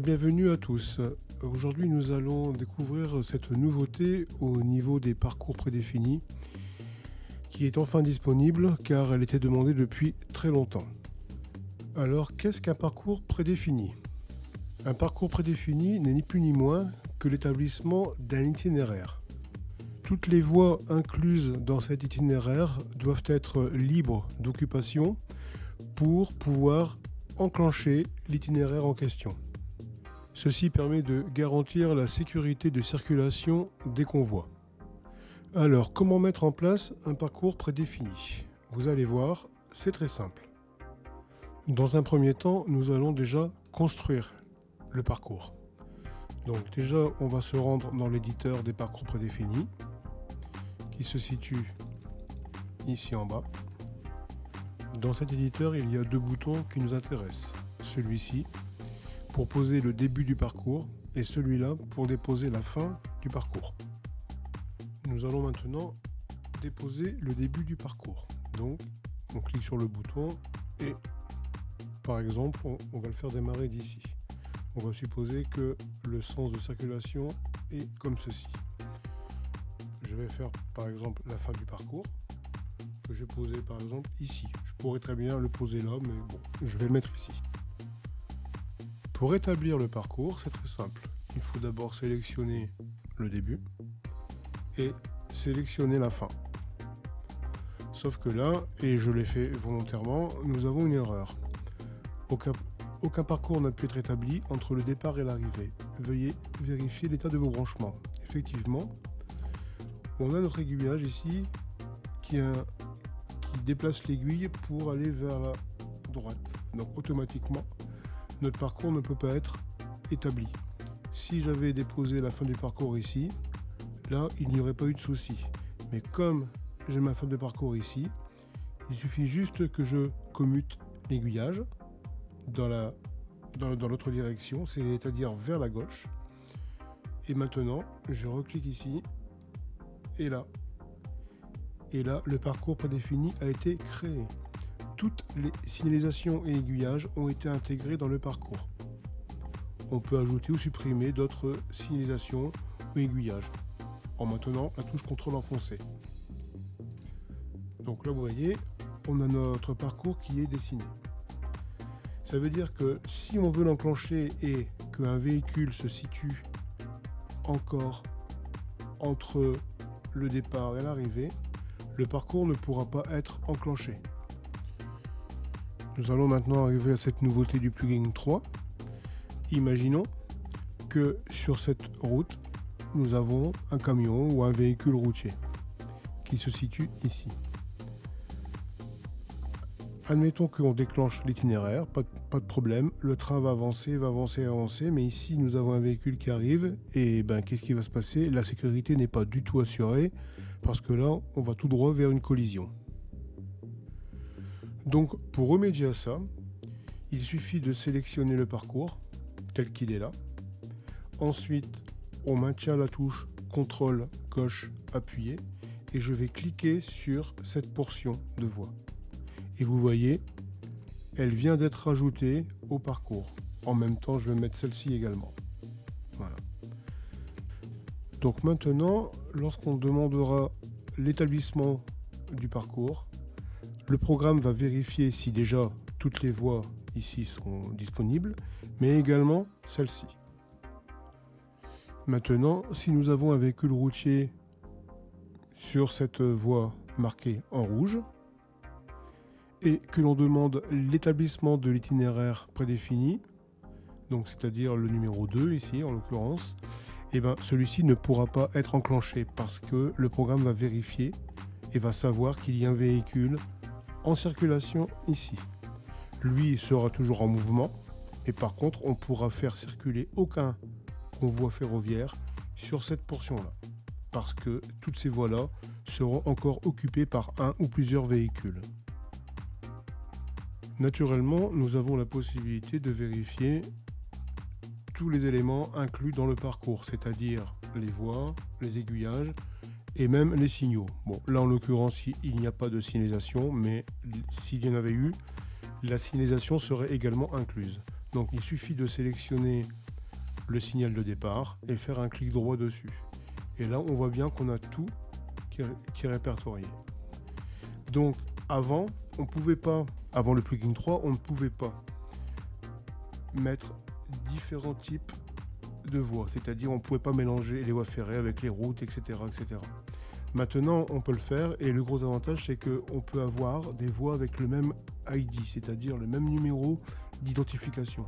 Bienvenue à tous. Aujourd'hui, nous allons découvrir cette nouveauté au niveau des parcours prédéfinis qui est enfin disponible car elle était demandée depuis très longtemps. Alors, qu'est-ce qu'un parcours prédéfini ? Un parcours prédéfini n'est ni plus ni moins que l'établissement d'un itinéraire. Toutes les voies incluses dans cet itinéraire doivent être libres d'occupation pour pouvoir enclencher l'itinéraire en question. Ceci permet de garantir la sécurité de circulation des convois. Alors, comment mettre en place un parcours prédéfini ? Vous allez voir, c'est très simple. Dans un premier temps, nous allons déjà construire le parcours. Donc déjà, on va se rendre dans l'éditeur des parcours prédéfinis, qui se situe ici en bas. Dans cet éditeur, il y a deux boutons qui nous intéressent. Celui-ci, pour poser le début du parcours, et celui-là pour déposer la fin du parcours. Nous allons maintenant déposer le début du parcours. Donc, on clique sur le bouton et, par exemple, on va le faire démarrer d'ici. On va supposer que le sens de circulation est comme ceci. Je vais faire, par exemple, la fin du parcours, que je vais poser, par exemple, ici. Je pourrais très bien le poser là, mais bon, je vais le mettre ici. Pour établir le parcours, c'est très simple. Il faut d'abord sélectionner le début et sélectionner la fin. Sauf que là, et je l'ai fait volontairement, nous avons une erreur. Aucun parcours n'a pu être établi entre le départ et l'arrivée. Veuillez vérifier l'état de vos branchements. Effectivement, on a notre aiguillage ici qui déplace l'aiguille pour aller vers la droite. Donc automatiquement, notre parcours ne peut pas être établi. Si j'avais déposé la fin du parcours ici, là, il n'y aurait pas eu de souci. Mais comme j'ai ma fin de parcours ici, il suffit juste que je commute l'aiguillage dans l'autre direction, c'est-à-dire vers la gauche. Et maintenant, je reclique ici, et là, le parcours prédéfini a été créé. Toutes les signalisations et aiguillages ont été intégrés dans le parcours. On peut ajouter ou supprimer d'autres signalisations ou aiguillages en maintenant la touche CTRL enfoncée. Donc là, vous voyez, on a notre parcours qui est dessiné. Ça veut dire que si on veut l'enclencher et qu'un véhicule se situe encore entre le départ et l'arrivée, le parcours ne pourra pas être enclenché. Nous allons maintenant arriver à cette nouveauté du plugin 3. Imaginons que sur cette route, nous avons un camion ou un véhicule routier qui se situe ici. Admettons qu'on déclenche l'itinéraire, pas de problème, le train va avancer, mais ici nous avons un véhicule qui arrive et qu'est-ce qui va se passer ? La sécurité n'est pas du tout assurée parce que là, on va tout droit vers une collision. Donc pour remédier à ça, il suffit de sélectionner le parcours tel qu'il est là. Ensuite, on maintient la touche CTRL gauche appuyée et je vais cliquer sur cette portion de voie. Et vous voyez, elle vient d'être ajoutée au parcours. En même temps, je vais mettre celle-ci également. Voilà. Donc maintenant, lorsqu'on demandera l'établissement du parcours, le programme va vérifier si déjà toutes les voies ici sont disponibles, mais également celle-ci. Maintenant, si nous avons un véhicule routier sur cette voie marquée en rouge, et que l'on demande l'établissement de l'itinéraire prédéfini, donc c'est-à-dire le numéro 2 ici en l'occurrence, celui-ci ne pourra pas être enclenché parce que le programme va vérifier et va savoir qu'il y a un véhicule en circulation ici. Lui sera toujours en mouvement et par contre on pourra faire circuler aucun convoi ferroviaire sur cette portion-là parce que toutes ces voies-là seront encore occupées par un ou plusieurs véhicules. Naturellement, nous avons la possibilité de vérifier tous les éléments inclus dans le parcours, c'est-à-dire les voies, les aiguillages et même les signaux. Bon, là en l'occurrence, il n'y a pas de signalisation, mais s'il y en avait eu, la signalisation serait également incluse. Donc il suffit de sélectionner le signal de départ et faire un clic droit dessus. Et là, on voit bien qu'on a tout qui est répertorié. Donc, avant, on pouvait pas, avant le plugin 3, on ne pouvait pas mettre différents types de voies, c'est-à-dire on ne pouvait pas mélanger les voies ferrées avec les routes, etc., etc. Maintenant, on peut le faire et le gros avantage, c'est qu'on peut avoir des voies avec le même ID, c'est-à-dire le même numéro d'identification.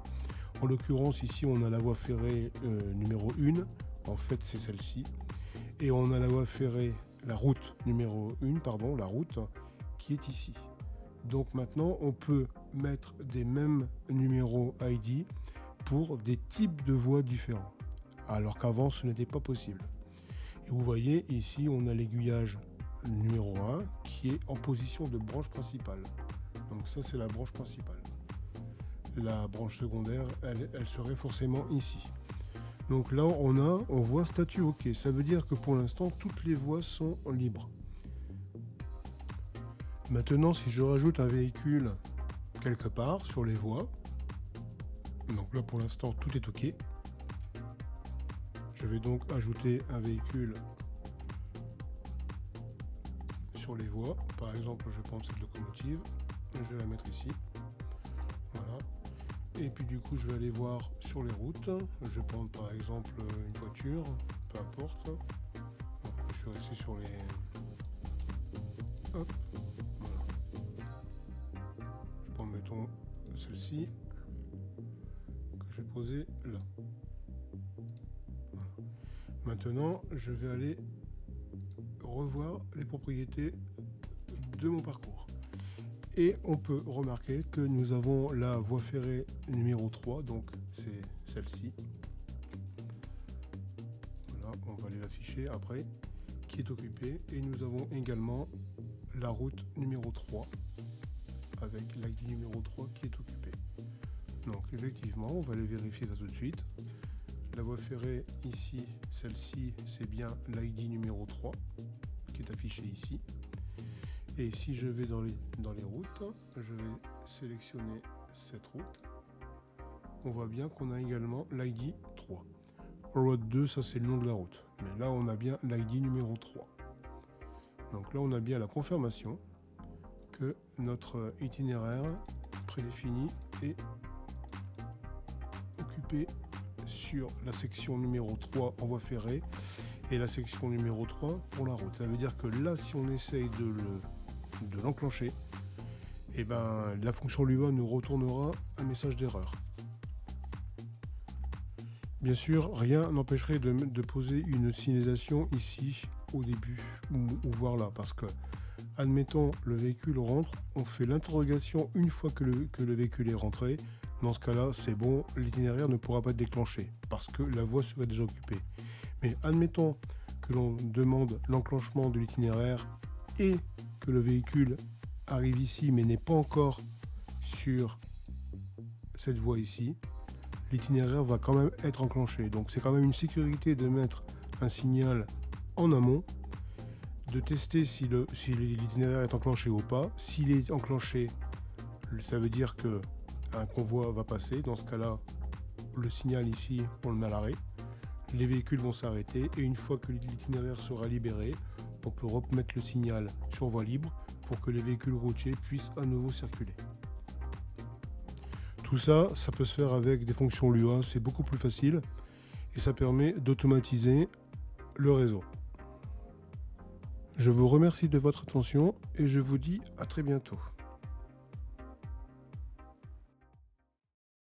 En l'occurrence, ici, on a la voie ferrée numéro 1, en fait, c'est celle-ci. Et on a la voie ferrée, la route numéro 1, pardon, la route, qui est ici. Donc maintenant, on peut mettre des mêmes numéros ID pour des types de voies différents, alors qu'avant, ce n'était pas possible. Et vous voyez, ici, on a l'aiguillage numéro 1 qui est en position de branche principale. Donc ça, c'est la branche principale. La branche secondaire, elle serait forcément ici. Donc là, on voit statut OK. Ça veut dire que pour l'instant, toutes les voies sont libres. Maintenant, si je rajoute un véhicule quelque part sur les voies, donc là pour l'instant tout est OK. Je vais donc ajouter un véhicule sur les voies. Par exemple, je prends cette locomotive, je vais la mettre ici. Voilà. Et puis du coup, je vais aller voir sur les routes. Je vais prendre par exemple une voiture, peu importe. Donc, je suis resté sur les... Hop. Voilà. Je prends, mettons, celle-ci que je vais poser là. Voilà. Maintenant, je vais aller revoir les propriétés de mon parcours. Et on peut remarquer que nous avons la voie ferrée numéro 3, donc c'est celle-ci. Voilà, on va aller l'afficher après, qui est occupée. Et nous avons également la route numéro 3, avec l'ID numéro 3 qui est occupée. Donc effectivement, on va aller vérifier ça tout de suite. La voie ferrée ici, celle-ci, c'est bien l'ID numéro 3 qui est affiché ici. Et si je vais dans les routes, je vais sélectionner cette route. On voit bien qu'on a également l'ID 3. Road 2, ça c'est le nom de la route. Mais là, on a bien l'ID numéro 3. Donc là, on a bien la confirmation que notre itinéraire prédéfini est occupé sur la section numéro 3 en voie ferrée et la section numéro 3 pour la route. Ça veut dire que là, si on essaye de l'enclencher, et ben la fonction Lua nous retournera un message d'erreur. Bien sûr, rien n'empêcherait de poser une signalisation ici au début ou voire là, parce que admettons le véhicule rentre, on fait l'interrogation une fois que le véhicule est rentré. Dans ce cas-là, c'est bon, l'itinéraire ne pourra pas être déclenché parce que la voie serait déjà occupée. Mais admettons que l'on demande l'enclenchement de l'itinéraire et que le véhicule arrive ici mais n'est pas encore sur cette voie ici, l'itinéraire va quand même être enclenché. Donc c'est quand même une sécurité de mettre un signal en amont, de tester si l'itinéraire est enclenché ou pas. S'il est enclenché, ça veut dire que un convoi va passer. Dans ce cas-là, le signal ici, on le met à l'arrêt. Les véhicules vont s'arrêter et une fois que l'itinéraire sera libéré, on peut remettre le signal sur voie libre pour que les véhicules routiers puissent à nouveau circuler. Tout ça, ça peut se faire avec des fonctions Lua, c'est beaucoup plus facile et ça permet d'automatiser le réseau. Je vous remercie de votre attention et je vous dis à très bientôt.